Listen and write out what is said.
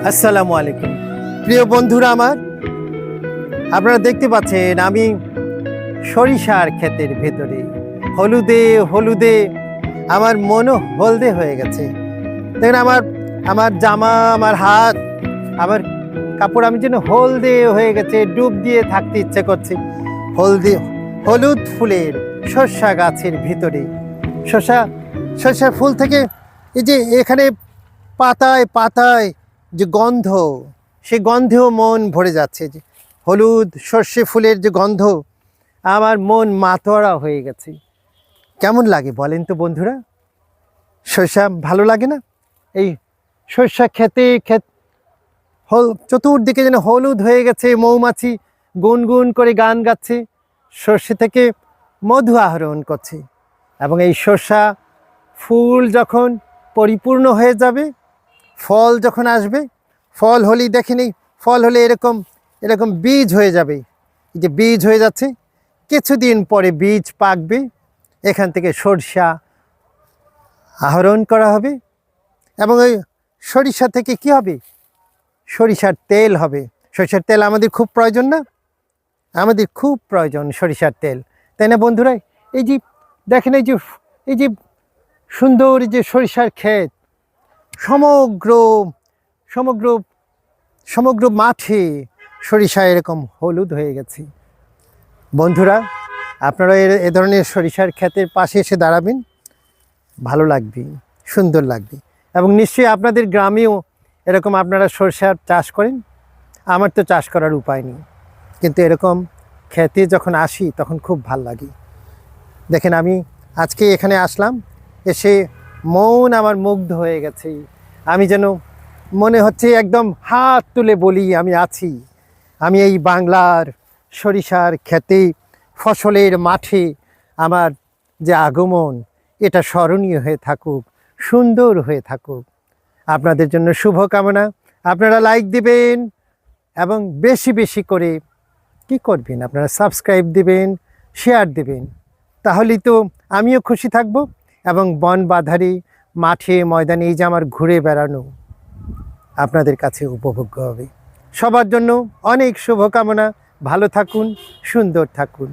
আসসালামু আলাইকুম প্রিয় বন্ধুরা আমার, আপনারা দেখতে পাচ্ছেন আমি সরিষার ক্ষেতের ভেতরে। হলুদে হলুদে আমার মনও হলদে হয়ে গেছে। দেখেন আমার আমার জামা, আমার হাত, আমার কাপড় আমি যেন হলদে হয়ে গেছে, ডুব দিয়ে থাকতে ইচ্ছে করছে হলুদ ফুলের সর্ষা গাছের ভিতরে। সর্ষা ফুল থেকে এই যে এখানে পাতায় পাতায় যে গন্ধ, সে গন্ধেও মন ভরে যাচ্ছে। যে হলুদ সর্ষে ফুলের যে গন্ধ, আমার মন মাতোয়ারা হয়ে গেছে। কেমন লাগে বলেন তো বন্ধুরা? সর্ষা ভালো লাগে না? এই সর্ষা খেতে চতুর্দিকে যেন হলুদ হয়ে গেছে, মৌমাছি গুনগুন করে গান গাচ্ছে, সর্ষে থেকে মধু আহরণ করছে। এবং এই সর্ষা ফুল যখন পরিপূর্ণ হয়ে যাবে, ফল যখন আসবে, ফল হলেই দেখেনি, ফল হলে এরকম এরকম বীজ হয়ে যাবে। এই যে বীজ হয়ে যাচ্ছে, কিছুদিন পরে বীজ পাকবে, এখান থেকে সরিষা আহরণ করা হবে। এবং ওই সরিষা থেকে কি হবে? সরিষার তেল হবে। সরিষার তেল আমাদের খুব প্রয়োজন না? আমাদের খুব প্রয়োজন সরিষার তেল, তাই না বন্ধুরা? এই যে দেখেন, এই যে সুন্দর যে সরিষার ক্ষেত, সমগ্র সমগ্র সমগ্র মাঠে সরিষা এরকম হলুদ হয়ে গেছে। বন্ধুরা, আপনারা এ ধরনের সরিষার ক্ষেতের পাশে এসে দাঁড়াবেন, ভালো লাগবে, সুন্দর লাগবে। এবং নিশ্চয়ই আপনাদের গ্রামেও এরকম আপনারা সরিষার চাষ করেন। আমার তো চাষ করার উপায় নেই, কিন্তু এরকম ক্ষেতে যখন আসি তখন খুব ভাল লাগে। দেখেন, আমি আজকে এখানে আসলাম, এসে মন আমার মুগ্ধ হয়ে গেছে। আমি যেন মনে হচ্ছে একদম হাত তুলে বলি আমি আছি, আমি এই বাংলার সরিষার ক্ষেতে, ফসলের মাঠে আমার যে আগমন, এটা স্মরণীয় হয়ে থাকুক, সুন্দর হয়ে থাকুক। আপনাদের জন্য শুভকামনা। আপনারা লাইক দিবেন এবং বেশি বেশি করে কি করবেন, আপনারা সাবস্ক্রাইব দিবেন, শেয়ার দিবেন। তাহলেই তো আমিও খুশি থাকব এবং বন বাধারি মাঠে ময়দানে এই যে আমার ঘুরে বেড়ানো আপনাদের কাছে উপভোগ্য হবে। সবার জন্য অনেক শুভকামনা। ভালো থাকুন, সুন্দর থাকুন।